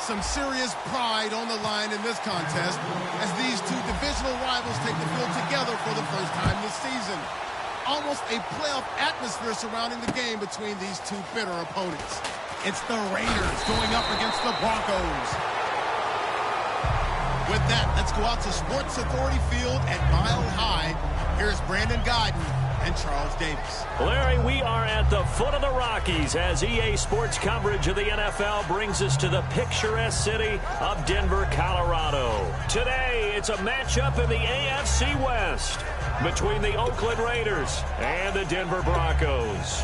Some serious pride on the line in this contest as these two divisional rivals take the field together for the first time this season. Almost a playoff atmosphere surrounding the game between these two bitter opponents. It's the Raiders going up against the Broncos. With that, let's go out to Sports Authority Field at Mile High. Here's Brandon Guyton and Charles Davis. Larry, we are at the foot of the Rockies as EA Sports coverage of the NFL brings us to the picturesque city of Denver, Colorado. Today, it's a matchup in the AFC West between the Oakland Raiders and the Denver Broncos.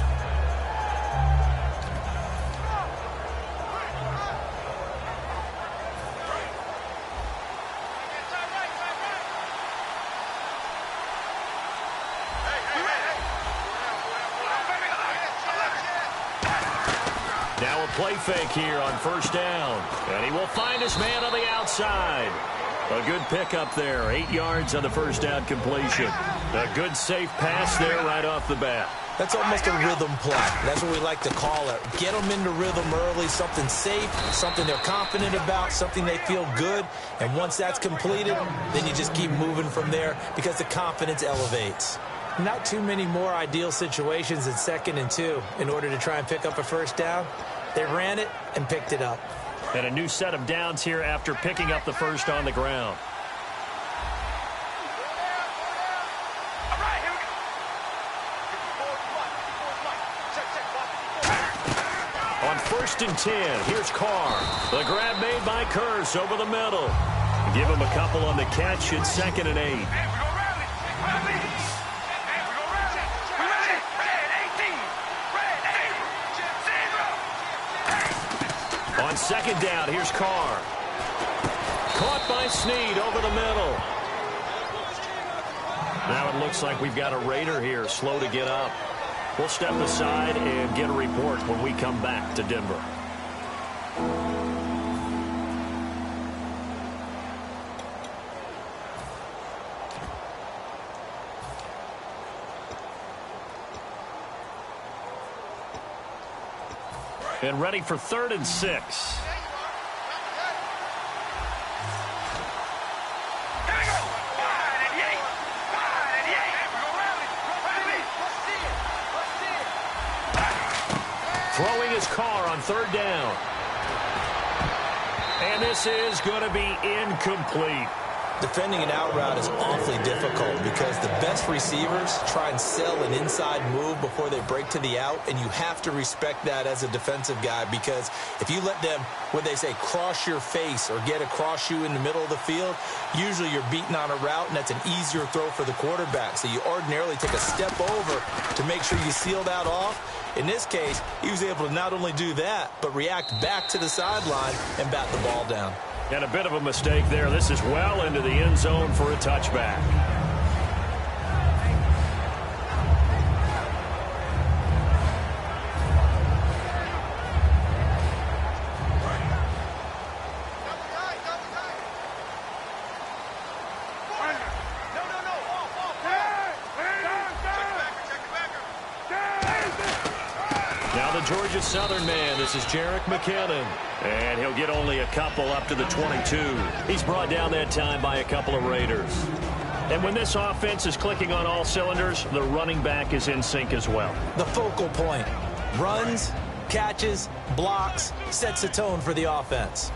Now a play fake here on first down. And he will find his man on the outside. A good pickup there. 8 yards on the first down completion. A good safe pass there right off the bat. That's almost a rhythm play. That's what we like to call it. Get them into rhythm early, something safe, something they're confident about, something they feel good. And once that's completed, then you just keep moving from there because the confidence elevates. Not too many more ideal situations in 2nd and 2 in order to try and pick up a first down. They ran it and picked it up. And a new set of downs here after picking up the first on the ground. On 1st and 10, here's Carr. The grab made by Kearse over the middle. Give him a couple on the catch at 2nd and 8. On 2nd down, here's Carr. Caught by Snead over the middle. Now it looks like we've got a Raider here, slow to get up. We'll step aside and get a report when we come back to Denver. And ready for 3rd and 6. Throwing his Carr on 3rd down. And this is going to be incomplete. Defending an out route is awfully difficult because the best receivers try and sell an inside move before they break to the out, and you have to respect that as a defensive guy because if you let them, what they say, cross your face or get across you in the middle of the field, usually you're beaten on a route, and that's an easier throw for the quarterback. So you ordinarily take a step over to make sure you seal that off. In this case, he was able to not only do that, but react back to the sideline and bat the ball down. And a bit of a mistake there. This is well into the end zone for a touchback. Now the Georgia Southern man, this is Jerick McKinnon. And he'll get only a couple up to the 22. He's brought down that time by a couple of Raiders. And when this offense is clicking on all cylinders, the running back is in sync as well. The focal point. Runs, catches, blocks, sets the tone for the offense.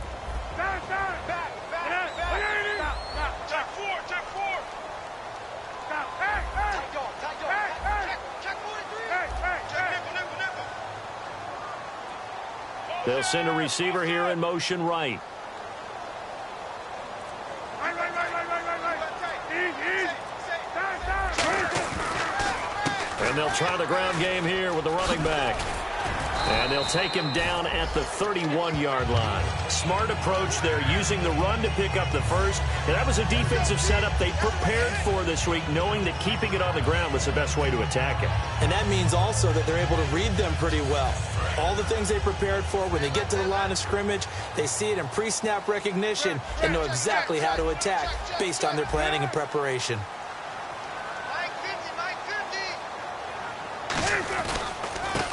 They'll send a receiver here in motion right. And they'll try the ground game here with the running back. And they'll take him down at the 31-yard line. Smart approach there, using the run to pick up the first. And that was a defensive setup they prepared for this week, knowing that keeping it on the ground was the best way to attack it. And that means also that they're able to read them pretty well. All the things they prepared for, when they get to the line of scrimmage, they see it in pre-snap recognition and know exactly how to attack based on their planning and preparation.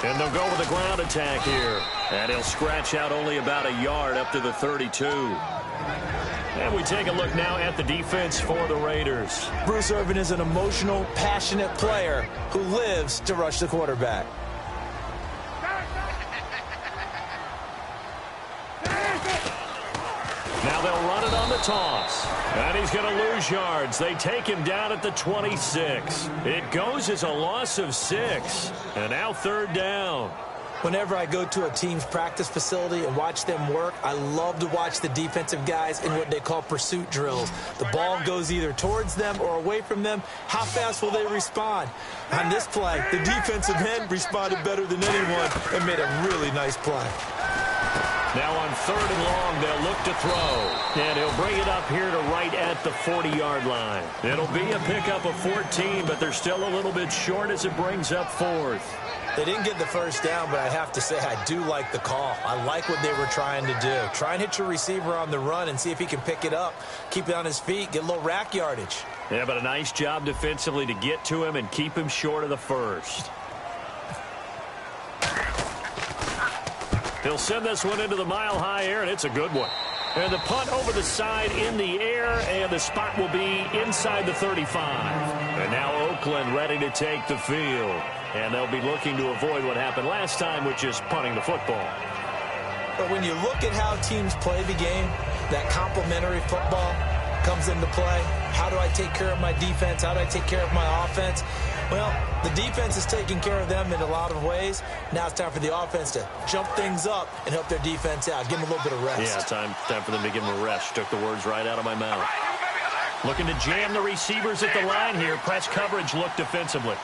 And they'll go with a ground attack here. And he'll scratch out only about a yard up to the 32. And we take a look now at the defense for the Raiders. Bruce Irvin is an emotional, passionate player who lives to rush the quarterback. Now they'll run it on the toss. And he's going to lose yards. They take him down at the 26. It goes as a loss of 6. And now third down. Whenever I go to a team's practice facility and watch them work, I love to watch the defensive guys in what they call pursuit drills. The ball goes either towards them or away from them. How fast will they respond? On this play, the defensive end responded better than anyone and made a really nice play. Now on third and long, they'll look to throw. And he'll bring it up here to right at the 40-yard line. It'll be a pickup of 14, but they're still a little bit short as it brings up fourth. They didn't get the first down, but I have to say I do like the call. I like what they were trying to do. Try and hit your receiver on the run and see if he can pick it up, keep it on his feet, get a little rack yardage. Yeah, but a nice job defensively to get to him and keep him short of the first. He'll send this one into the mile-high air, and it's a good one. And the punt over the side in the air, and the spot will be inside the 35. And now Oakland ready to take the field. And they'll be looking to avoid what happened last time, which is punting the football. But when you look at how teams play the game, that complementary football comes into play. How do I take care of my defense? How do I take care of my offense? Well, the defense is taking care of them in a lot of ways. Now it's time for the offense to jump things up and help their defense out. Give them a little bit of rest. Yeah, time for them to give them a rest. Took the words right out of my mouth. Looking to jam the receivers at the line here. Press coverage look defensively.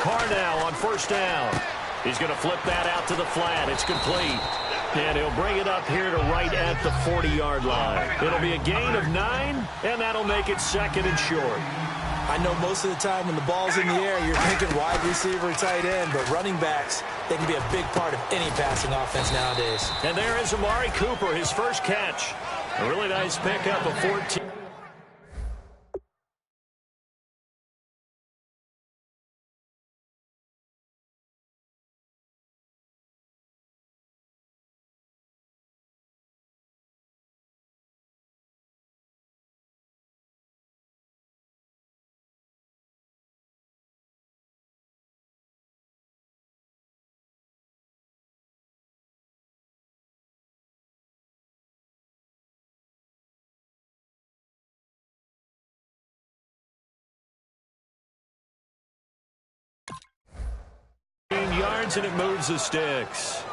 Carr now on first down. He's going to flip that out to the flat. It's complete. And he'll bring it up here to right at the 40-yard line. It'll be a gain of 9, and that'll make it second and short. I know most of the time when the ball's in the air, you're thinking wide receiver, tight end, but running backs, they can be a big part of any passing offense nowadays. And there is Amari Cooper, his first catch. A really nice pickup of 14. Yards, and it moves the sticks.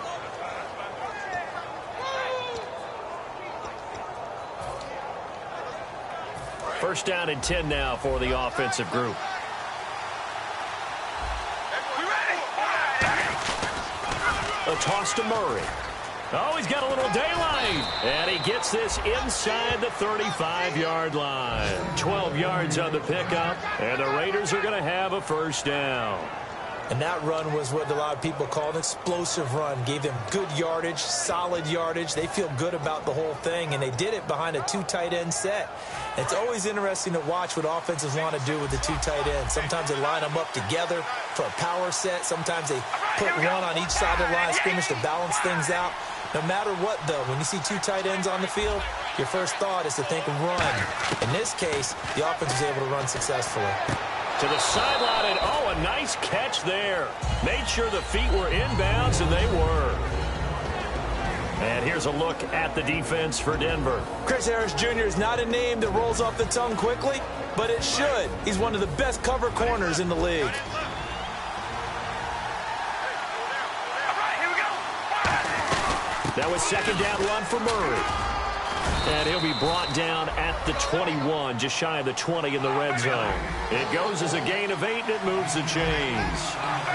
First down and 10 now for the offensive group. A toss to Murray. Oh, he's got a little daylight. And he gets this inside the 35-yard line. 12 yards on the pickup, and the Raiders are going to have a first down. And that run was what a lot of people call an explosive run. Gave them good yardage, solid yardage. They feel good about the whole thing, and they did it behind a 2 tight end set. It's always interesting to watch what offenses want to do with the 2 tight ends. Sometimes they line them up together for a power set. Sometimes they put one on each side of the line of scrimmage to balance things out. No matter what, though, when you see 2 tight ends on the field, your first thought is to think run. In this case, the offense was able to run successfully. To the sideline, and oh, a nice catch there. Made sure the feet were inbounds, and they were. And here's a look at the defense for Denver. Chris Harris Jr. is not a name that rolls off the tongue quickly, but it should. He's one of the best cover corners in the league. That was second down run for Murray. And he'll be brought down at the 21, just shy of the 20 in the red zone. It goes as a gain of 8, and it moves the chains.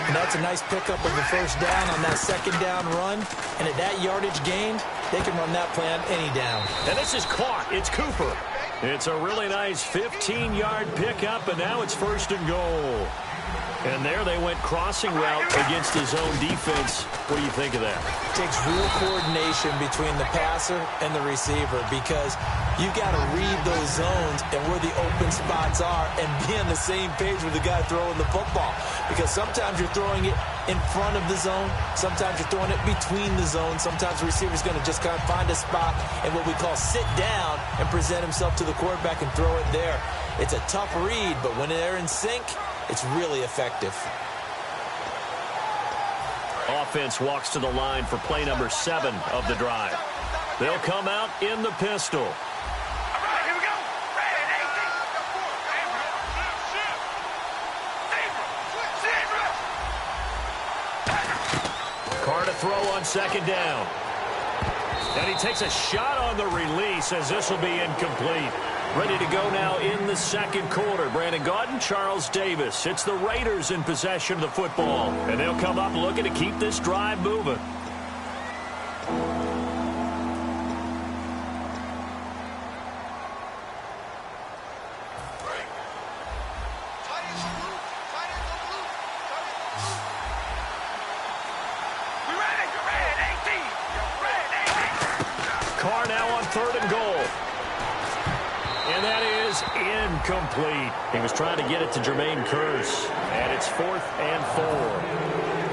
And that's a nice pickup of the first down on that second down run. And at that yardage gained, they can run that play on any down. And this is caught. It's Cooper. It's a really nice 15-yard pickup, and now it's first and goal. And there they went crossing route against his own defense. What do you think of that? It takes real coordination between the passer and the receiver because you've got to read those zones and where the open spots are and be on the same page with the guy throwing the football. Because sometimes you're throwing it in front of the zone. Sometimes you're throwing it between the zones. Sometimes the receiver's going to just kind of find a spot and what we call sit down and present himself to the quarterback and throw it there. It's a tough read, but when they're in sync, it's really effective. Offense walks to the line for play number 7 of the drive. They'll come out in the pistol. Carr to throw on second down. And he takes a shot on the release as this will be incomplete. Ready to go now in the second quarter. Brandon Gaudin, Charles Davis. It's the Raiders in possession of the football. And they'll come up looking to keep this drive moving. Carr now on 3rd and goal. And that is incomplete. He was trying to get it to Jermaine Kearse. And it's 4th and 4.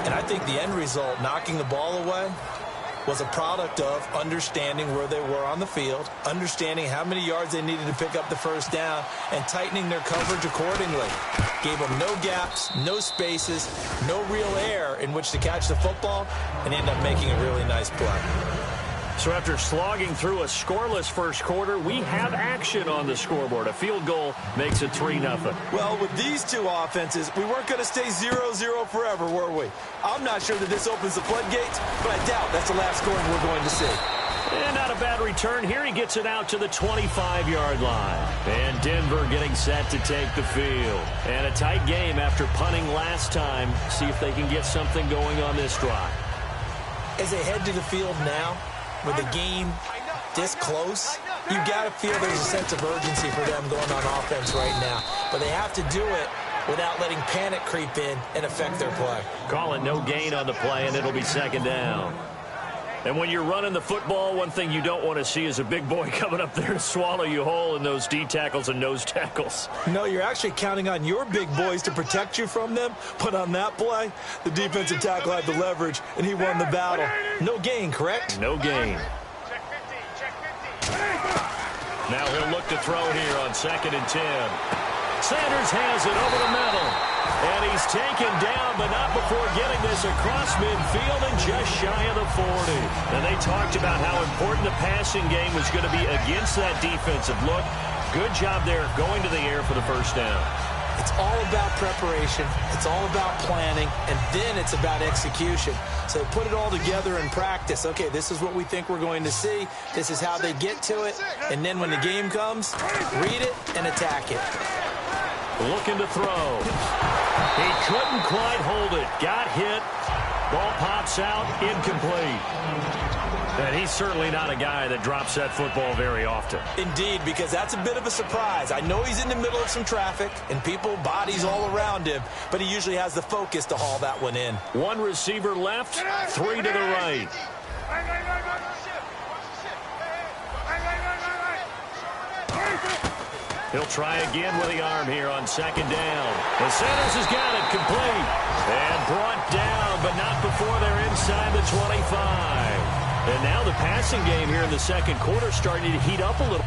And I think the end result, knocking the ball away, was a product of understanding where they were on the field, understanding how many yards they needed to pick up the first down, and tightening their coverage accordingly. Gave them no gaps, no spaces, no real air in which to catch the football, and ended up making a really nice play. So after slogging through a scoreless first quarter, we have action on the scoreboard. A field goal makes it 3-0. Well, with these two offenses, we weren't going to stay 0-0 forever, were we? I'm not sure that this opens the floodgates, but I doubt that's the last scoring we're going to see. And not a bad return here. He gets it out to the 25-yard line. And Denver getting set to take the field. And a tight game after punting last time. See if they can get something going on this drive. As they head to the field now, with the game this close, you've got to feel there's a sense of urgency for them going on offense right now. But they have to do it without letting panic creep in and affect their play. Calling no gain on the play, and it'll be 2nd down. And when you're running the football, one thing you don't want to see is a big boy coming up there to swallow you whole in those D tackles and nose tackles. No, you're actually counting on your big boys to protect you from them. But on that play, the defensive tackle had the leverage, and he won the battle. No gain, correct? No gain. Now he'll look to throw here on 2nd and 10. Sanders has it over the middle. And he's taken down, but not before getting this across midfield and just shy of the 40. And they talked about how important the passing game was going to be against that defensive look. Good job there going to the air for the first down. It's all about preparation. It's all about planning. And then it's about execution. So put it all together in practice. Okay, this is what we think we're going to see. This is how they get to it. And then when the game comes, read it and attack it. Looking to throw. He couldn't quite hold it. Got hit. Ball pops out. Incomplete. And he's certainly not a guy that drops that football very often. Indeed, because that's a bit of a surprise. I know he's in the middle of some traffic and people, bodies all around him, but he usually has the focus to haul that one in. One receiver left, 3 to the right. He'll try again with the arm here on 2nd down. And Sanders has got it complete. And brought down, but not before they're inside the 25. And now the passing game here in the second quarter starting to heat up a little.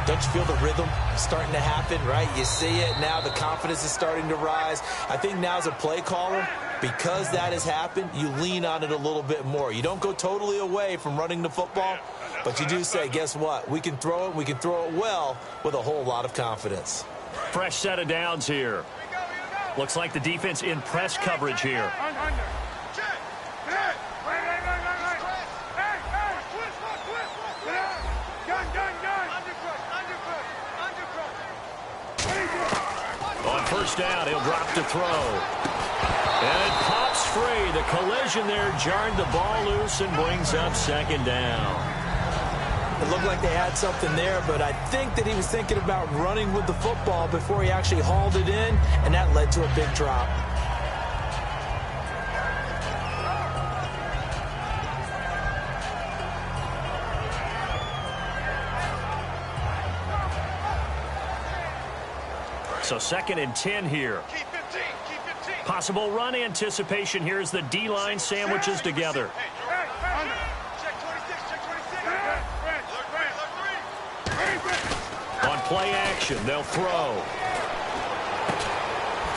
Don't you feel the rhythm starting to happen, right? You see it now. The confidence is starting to rise. I think now as a play caller, because that has happened, you lean on it a little bit more. You don't go totally away from running the football, but you do say, guess what? We can throw it. We can throw it well with a whole lot of confidence. Fresh set of downs here. Looks like the defense in press coverage here. On first down, he'll drop to throw. And it pops free. The collision there jarred the ball loose and brings up 2nd down. It looked like they had something there, but I think that he was thinking about running with the football before he actually hauled it in, and that led to a big drop. So 2nd and 10 here. Possible run anticipation here as the D-line sandwiches together. On play action, they'll throw.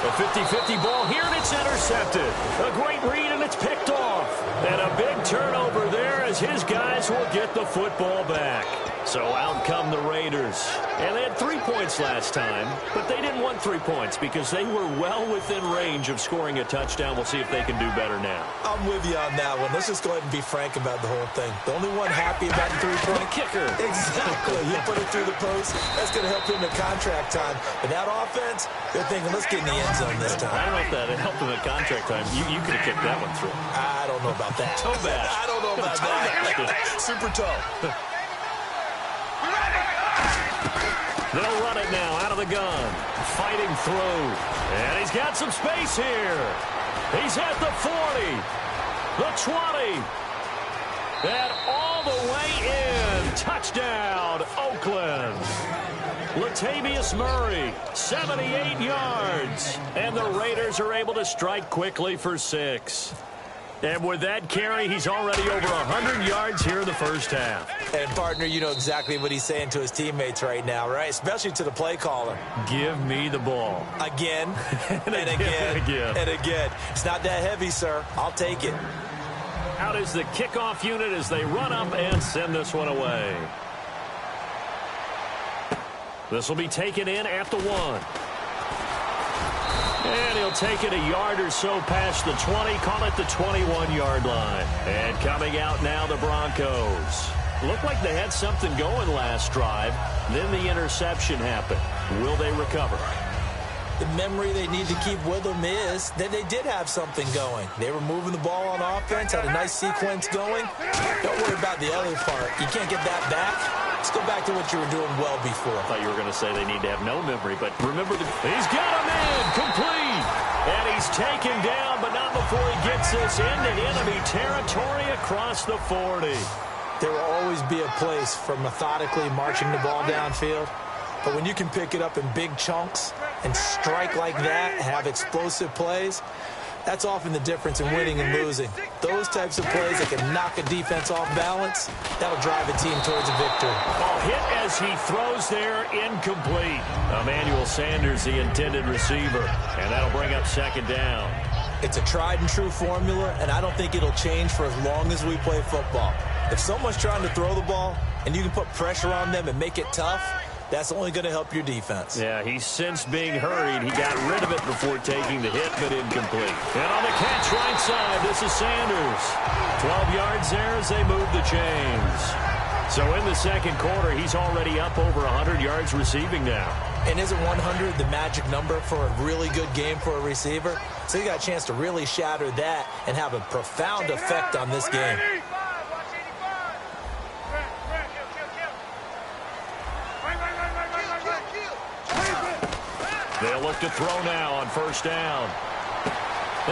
A 50-50 ball here, and it's intercepted. A great read, and it's picked off. And a big turnover there as his guys will get the football back. So out come the Raiders. And they had 3 points last time, but they didn't want 3 points because they were well within range of scoring a touchdown. We'll see if they can do better now. I'm with you on that one. Let's just go ahead and be frank about the whole thing. The only one happy about the 3-point kicker. Exactly. You put it through the post. That's going to help him at contract time. But that offense, they're thinking, let's get in the end zone this time. I don't know if that helped him at contract time. You could have kicked that one through. I don't know about that. Toe bash. I don't know about that. Super toe. They'll run it now out of the gun. Fighting through. And he's got some space here. He's at the 40. The 20. And all the way in. Touchdown, Oakland. Latavius Murray, 78 yards. And the Raiders are able to strike quickly for 6. And with that carry, he's already over 100 yards here in the first half. And, partner, you know exactly what he's saying to his teammates right now, right? Especially to the play caller. Give me the ball. Again, and again, and again. It's not that heavy, sir. I'll take it. Out is the kickoff unit as they run up and send this one away. This will be taken in at the 1. And he'll take it a yard or so past the 20, call it the 21-yard line. And coming out now, the Broncos. Looked like they had something going last drive. Then the interception happened. Will they recover? The memory they need to keep with them is that they did have something going. They were moving the ball on offense, had a nice sequence going. Don't worry about the other part. You can't get that back. Let's go back to what you were doing well before. I thought you were going to say they need to have no memory, but remember, he's got him in, complete. And he's taken down, but not before he gets this into enemy territory across the 40. There will always be a place for methodically marching the ball downfield. But when you can pick it up in big chunks and strike like that, have explosive plays, that's often the difference in winning and losing. Those types of plays that can knock a defense off balance, that'll drive a team towards a victory. Ball hit as he throws there, incomplete. Emmanuel Sanders, the intended receiver, and that'll bring up 2nd down. It's a tried and true formula, and I don't think it'll change for as long as we play football. If someone's trying to throw the ball and you can put pressure on them and make it tough, that's only going to help your defense. Yeah, he's since being hurried. He got rid of it before taking the hit, but incomplete. And on the catch right side, this is Sanders. 12 yards there as they move the chains. So in the 2nd quarter, he's already up over 100 yards receiving now. And isn't 100 the magic number for a really good game for a receiver? So he got a chance to really shatter that and have a profound effect on this game. They'll look to throw now on 1st down.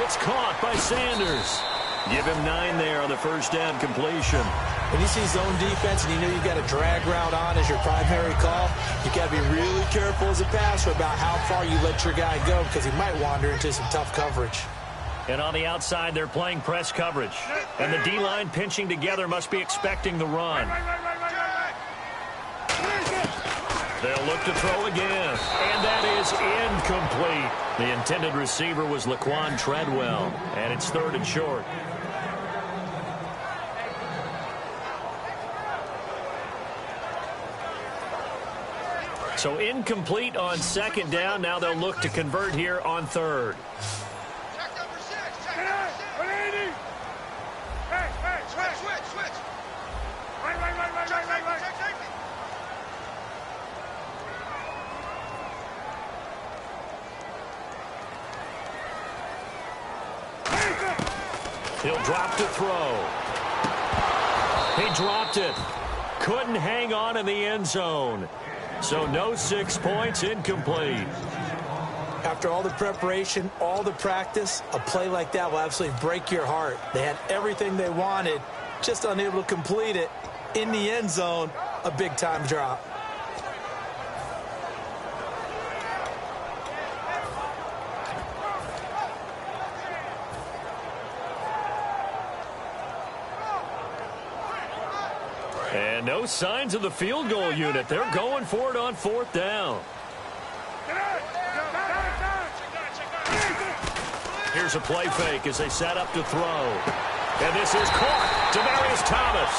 It's caught by Sanders. Give him 9 there on the 1st down completion. When you see zone defense and you know you've got a drag route on as your primary call, you've got to be really careful as a passer about how far you let your guy go because he might wander into some tough coverage. And on the outside, they're playing press coverage. And the D-line pinching together must be expecting the run. They'll look to throw again. And that is incomplete. The intended receiver was Laquan Treadwell. And it's 3rd and short. So incomplete on 2nd down. Now they'll look to convert here on 3rd. He'll drop to throw. He dropped it. Couldn't hang on in the end zone. So no 6 points, incomplete. After all the preparation, all the practice, a play like that will absolutely break your heart. They had everything they wanted, just unable to complete it. In the end zone, a big-time drop. And no signs of the field goal unit. They're going for it on 4th down. Here's a play fake as they set up to throw. And this is caught. Demaryius Thomas.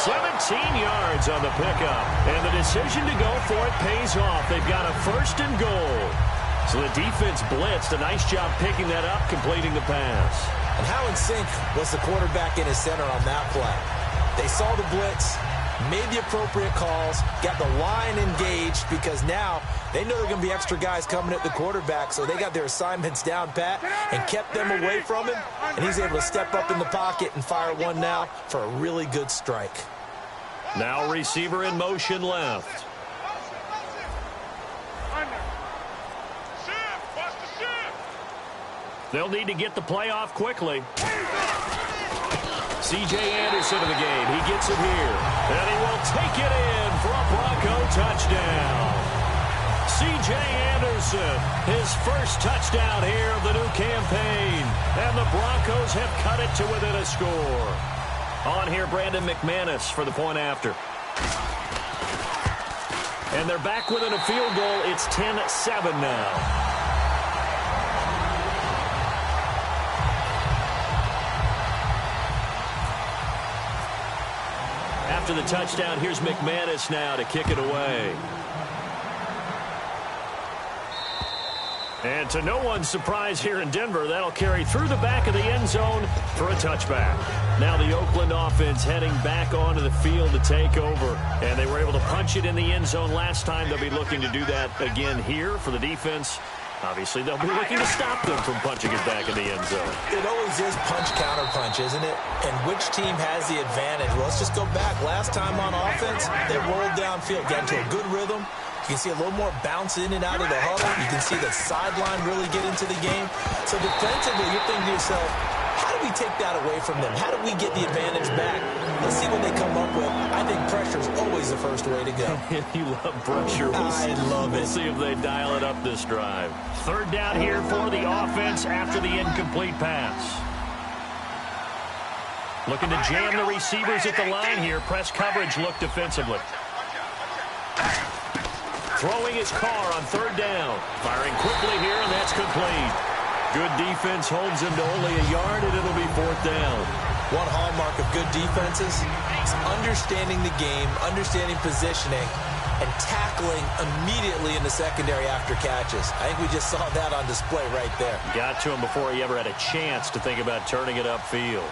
17 yards on the pickup. And the decision to go for it pays off. They've got a 1st and goal. So the defense blitzed. A nice job picking that up, completing the pass. And how in sync was the quarterback in his center on that play? They saw the blitz, made the appropriate calls, got the line engaged because now they know there are going to be extra guys coming at the quarterback, so they got their assignments down pat and kept them away from him, and he's able to step up in the pocket and fire one now for a really good strike. Now receiver in motion left. They'll need to get the play off quickly. C.J. Anderson in the game. He gets it here. And he will take it in for a Bronco touchdown. C.J. Anderson, his first touchdown here of the new campaign. And the Broncos have cut it to within a score. On here, Brandon McManus for the point after. And they're back within a field goal. It's 10-7 now. After the touchdown, here's McManus now to kick it away. And to no one's surprise here in Denver, that'll carry through the back of the end zone for a touchback. Now the Oakland offense heading back onto the field to take over. And they were able to punch it in the end zone last time. They'll be looking to do that again here for the defense. Obviously, they'll be looking to stop them from punching it back in the end zone. It always is punch-counter-punch, isn't it? And which team has the advantage? Well, let's just go back. Last time on offense, they rolled downfield, got into a good rhythm. You can see a little more bounce in and out of the huddle. You can see the sideline really get into the game. So defensively, you're thinking to yourself, how do we take that away from them? How do we get the advantage back? Let's see what they come up with. I think pressure is always the first way to go. You love pressure. I love it. We'll see if they dial it up this drive. 3rd down here for the offense after the incomplete pass. Looking to jam the receivers at the line here. Press coverage look defensively. Throwing his car on 3rd down. Firing quickly here, and that's complete. Good defense holds him to only a yard, and it'll be 4th down. One hallmark of good defenses is understanding the game, understanding positioning, and tackling immediately in the secondary after catches. I think we just saw that on display right there. Got to him before he ever had a chance to think about turning it upfield.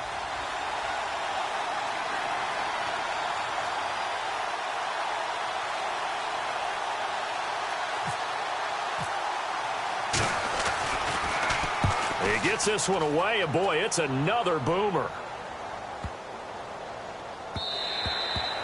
He gets this one away, and boy, it's another boomer.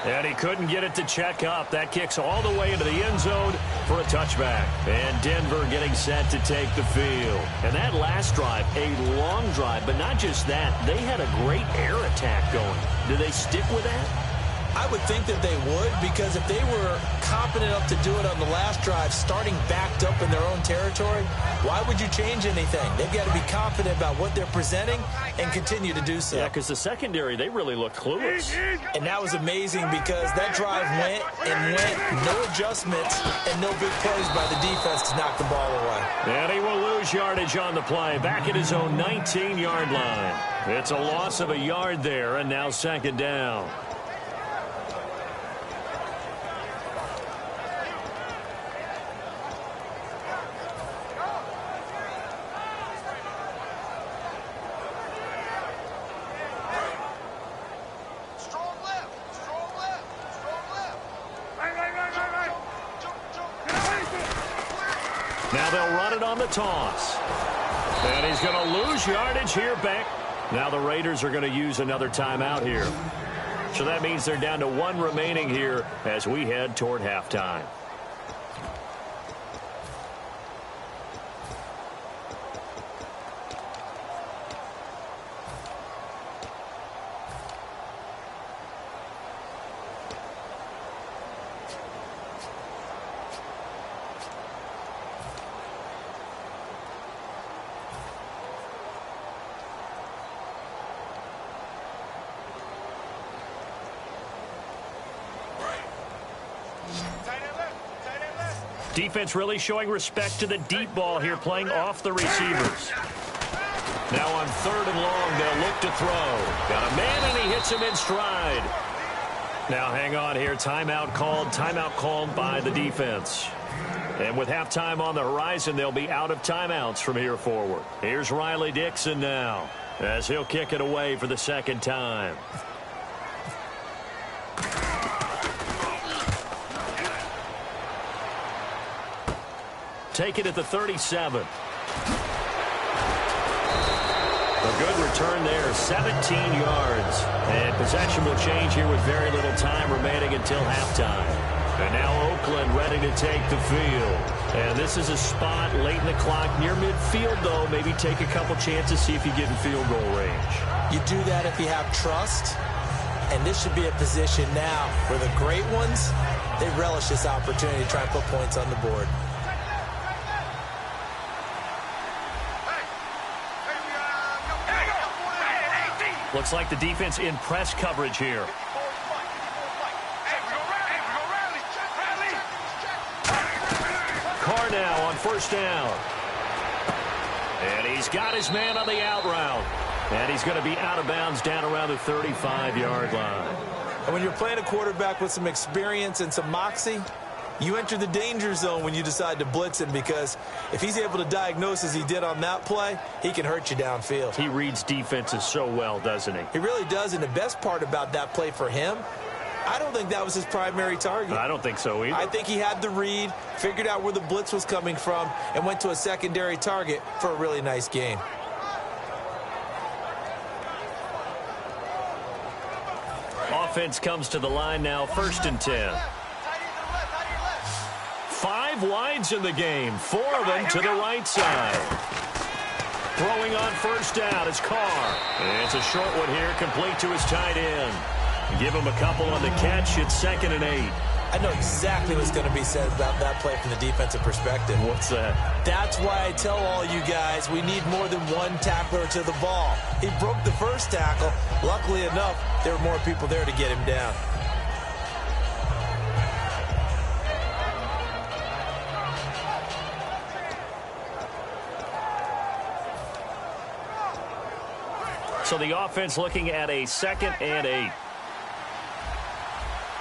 And he couldn't get it to check up. That kicks all the way into the end zone for a touchback. And Denver getting set to take the field. And that last drive, a long drive, but not just that. They had a great air attack going. Do they stick with that? I would think that they would, because if they were competent enough to do it on the last drive, starting backed up in their own territory, why would you change anything? They've got to be confident about what they're presenting and continue to do so. Yeah, because the secondary, they really look clueless. And that was amazing because that drive went and went, no adjustments and no big plays by the defense to knock the ball away. And he will lose yardage on the play, back at his own 19-yard line. It's a loss of a yard there, and now 2nd down. Now they'll run it on the toss. And he's going to lose yardage here back. Now the Raiders are going to use another timeout here. So that means they're down to 1 remaining here as we head toward halftime. Defense really showing respect to the deep ball here, playing off the receivers. Now on 3rd and long, they'll look to throw. Got a man, and he hits him in stride. Now hang on here. Timeout called by the defense. And with halftime on the horizon, they'll be out of timeouts from here forward. Here's Riley Dixon now, as he'll kick it away for the 2nd time. Take it at the 37. A good return there, 17 yards. And possession will change here with very little time remaining until halftime. And now Oakland ready to take the field. And this is a spot late in the clock near midfield, though. Maybe take a couple chances, see if you get in field goal range. You do that if you have trust. And this should be a position now where the great ones, they relish this opportunity to try and put points on the board. Looks like the defense in press coverage here. Carr now on 1st down. And he's got his man on the out route. And he's going to be out of bounds down around the 35-yard line. And when you're playing a quarterback with some experience and some moxie, you enter the danger zone when you decide to blitz him, because if he's able to diagnose as he did on that play, he can hurt you downfield. He reads defenses so well, doesn't he? He really does, and the best part about that play for him, I don't think that was his primary target. I don't think so either. I think he had the read, figured out where the blitz was coming from, and went to a secondary target for a really nice gain. Offense comes to the line now, 1st and 10. 5 wides in the game, 4 of them to the right side. Throwing on 1st down, it's Carr. And it's a short one here, complete to his tight end. Give him a couple on the catch. It's 2nd and 8. I know exactly what's going to be said about that play from the defensive perspective. What's that? That's why I tell all you guys we need more than one tackler to the ball. He broke the first tackle. Luckily enough, there were more people there to get him down. So the offense looking at a 2nd and 8.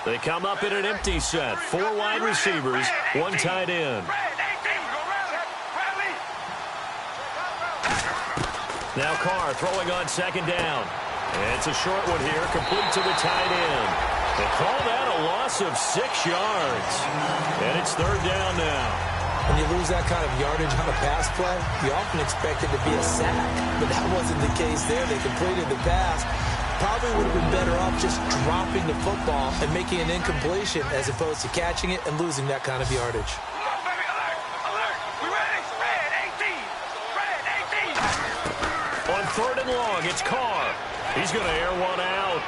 They come up in an empty set. 4 wide receivers, 1 tight end. Now Carr throwing on 2nd down. And it's a short one here, complete to the tight end. They call that a loss of 6 yards. And it's 3rd down now. When you lose that kind of yardage on a pass play, you often expect it to be a sack. But that wasn't the case there. They completed the pass. Probably would have been better off just dropping the football and making an incompletion as opposed to catching it and losing that kind of yardage. On 3rd and long, it's Carr. He's going to air one out.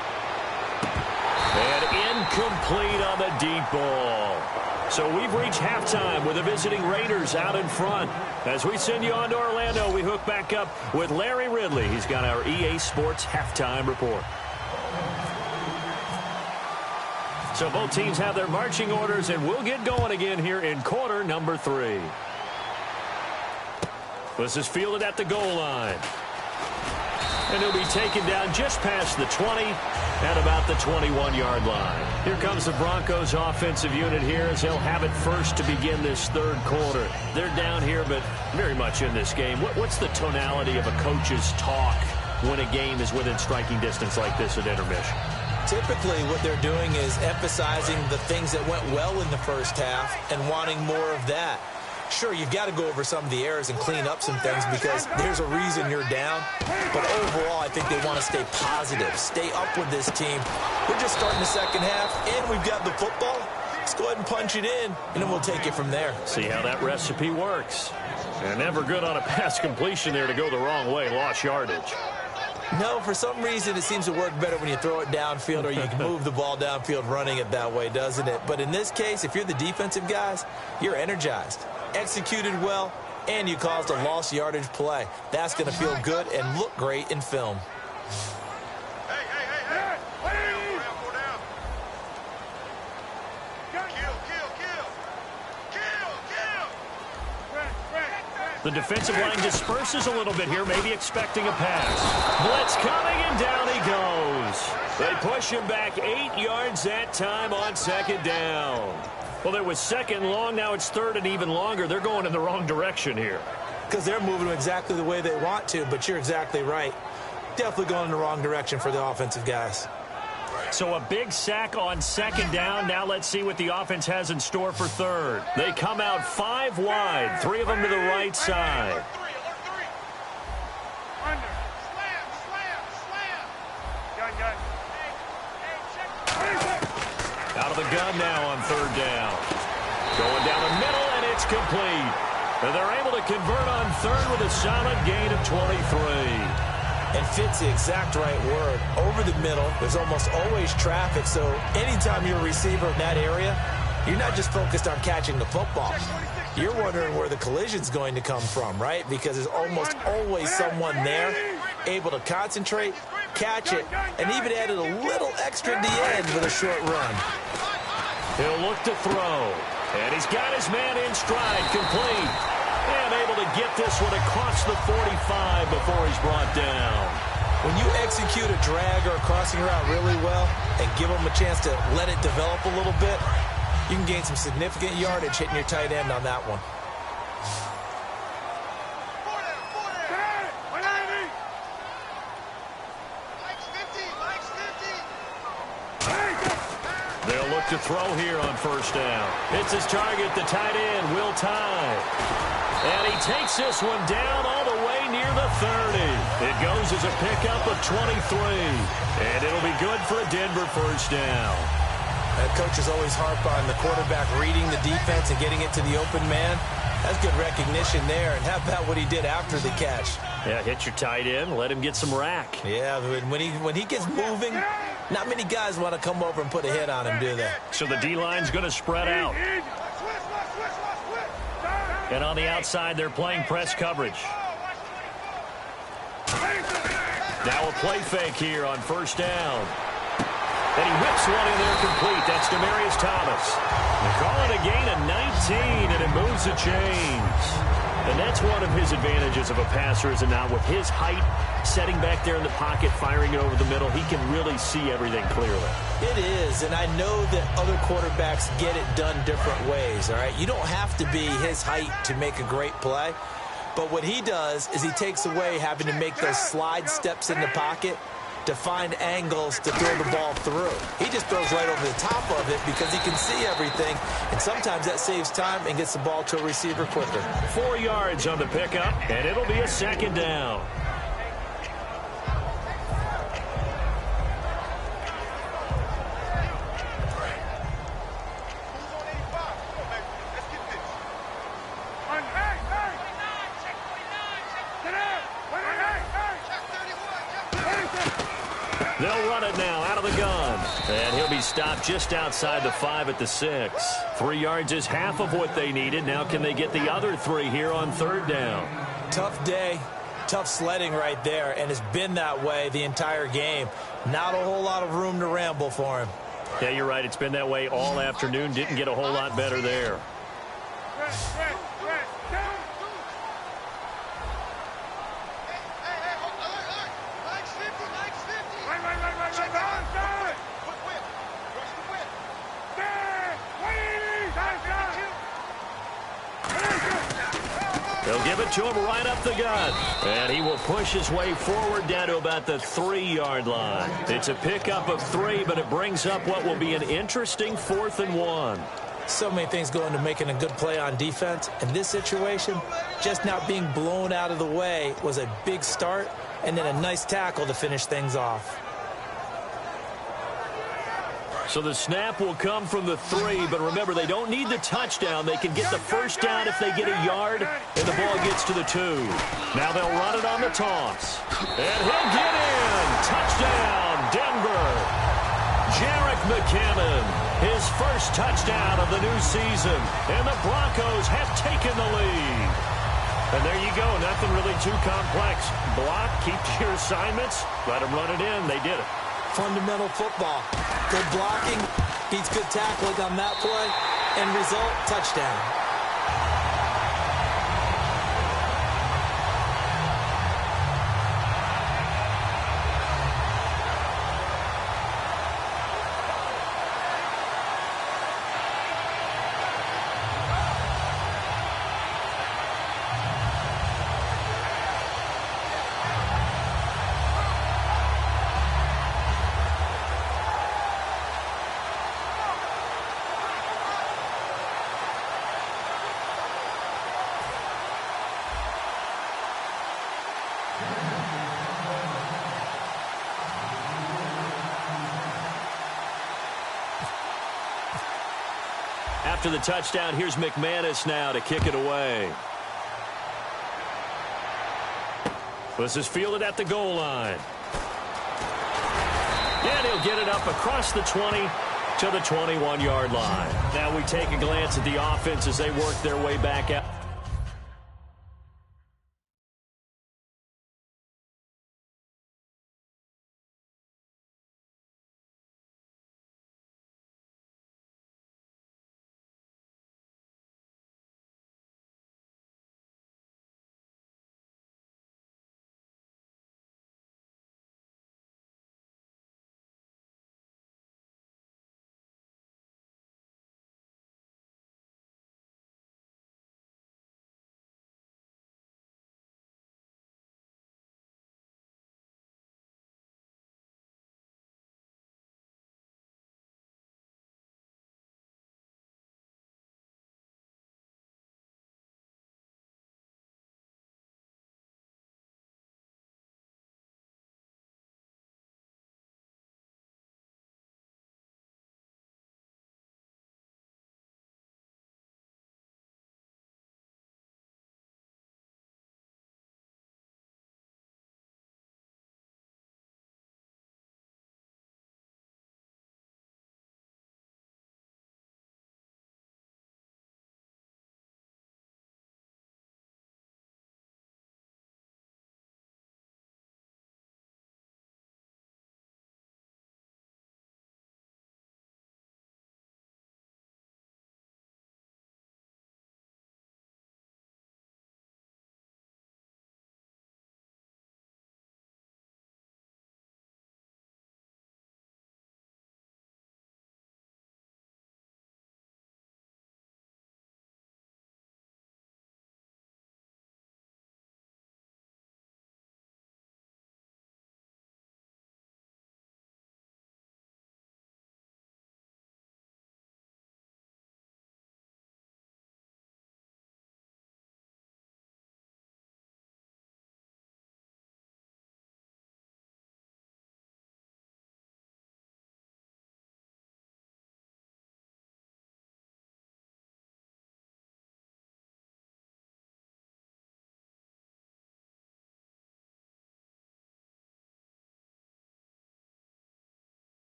And incomplete on the deep ball. So we've reached halftime with the visiting Raiders out in front. As we send you on to Orlando, we hook back up with Larry Ridley. He's got our EA Sports halftime report. So both teams have their marching orders, and we'll get going again here in quarter number 3. This is fielded at the goal line. And he'll be taken down just past the 20 at about the 21-yard line. Here comes the Broncos offensive unit here as they'll have it first to begin this 3rd quarter. They're down here, but very much in this game. What's the tonality of a coach's talk when a game is within striking distance like this at intermission? Typically, what they're doing is emphasizing the things that went well in the first half and wanting more of that. Sure, you've got to go over some of the errors and clean up some things because there's a reason you're down. But overall, I think they want to stay positive, stay up with this team. We're just starting the second half, and we've got the football. Let's go ahead and punch it in, and then we'll take it from there. See how that recipe works. And never good on a pass completion there to go the wrong way. Lost yardage. No, for some reason, it seems to work better when you throw it downfield or you can move the ball downfield running it that way, doesn't it? But in this case, if you're the defensive guys, you're energized, executed well, and you caused a lost yardage play. That's going to feel good and look great in film. The defensive line disperses a little bit here, maybe expecting a pass. Blitz coming, and down he goes. They push him back 8 yards that time on second down. Well, there was second long. Now it's third and even longer. They're going in the wrong direction here. Because they're moving exactly the way they want to, but you're exactly right. Definitely going in the wrong direction for the offensive guys. So a big sack on second down. Now let's see what the offense has in store for third. They come out 5 wide, 3 of them to the right side. Out of the gun now on third down. Going down the middle, and it's complete. And they're able to convert on third with a solid gain of 23. And fits the exact right word. Over the middle, there's almost always traffic, so anytime you're a receiver in that area, you're not just focused on catching the football. You're wondering where the collision's going to come from, right? Because there's almost always someone there able to concentrate, catch it, and even added a little extra at the end with a short run. He'll look to throw. And he's got his man in stride, complete. And able to get this one across the 45 before he's brought down. When you execute a drag or a crossing route really well and give them a chance to let it develop a little bit, you can gain some significant yardage hitting your tight end on that one. They'll look to throw here on first down. It's his target, the tight end, Will Tye. And he takes this one down all the way near the 30. It goes as a pickup of 23. And it'll be good for a Denver first down. That coach is always harp on the quarterback reading the defense and getting it to the open man. That's good recognition there. And how about what he did after the catch? Yeah, hit your tight end, let him get some rack. Yeah, when he gets moving, not many guys want to come over and put a hit on him, do they? So the D-line's going to spread out. And on the outside, they're playing press coverage. Now a play fake here on first down. And he whips one in there complete. That's Demaryius Thomas. They call it a gain of 19, and it moves the chains. And that's one of his advantages of a passer, is it not? With his height, setting back there in the pocket, firing it over the middle, he can really see everything clearly. It is, and I know that other quarterbacks get it done different ways, all right? You don't have to be his height to make a great play. But what he does is he takes away having to make those slide steps in the pocket to find angles to throw the ball through. He just throws right over the top of it because he can see everything, and sometimes that saves time and gets the ball to a receiver quicker. 4 yards on the pickup, and it'll be a second down. They'll run it now out of the gun. And he'll be stopped just outside the 5 at the 6. 3 yards is half of what they needed. Now can they get the other 3 here on third down? Tough day, tough sledding right there, and it's been that way the entire game. Not a whole lot of room to ramble for him. Yeah, you're right. It's been that way all afternoon. Didn't get a whole lot better there. They'll give it to him right up the gut. And he will push his way forward down to about the 3-yard line. It's a pickup of 3, but it brings up what will be an interesting 4th and 1. So many things go into making a good play on defense. In this situation, just not being blown out of the way was a big start, and then a nice tackle to finish things off. So the snap will come from the 3, but remember, they don't need the touchdown. They can get the first down if they get a yard, and the ball gets to the 2. Now they'll run it on the toss. And he'll get in. Touchdown, Denver. Jerick McKinnon, his first touchdown of the new season, and the Broncos have taken the lead. And there you go, nothing really too complex. Block, keep to your assignments, let them run it in. They did it. Fundamental football. Good blocking beats good tackling on that play. End result, touchdown. After the touchdown, here's McManus now to kick it away. This is fielded at the goal line. And he'll get it up across the 20 to the 21-yard line. Now we take a glance at the offense as they work their way back out.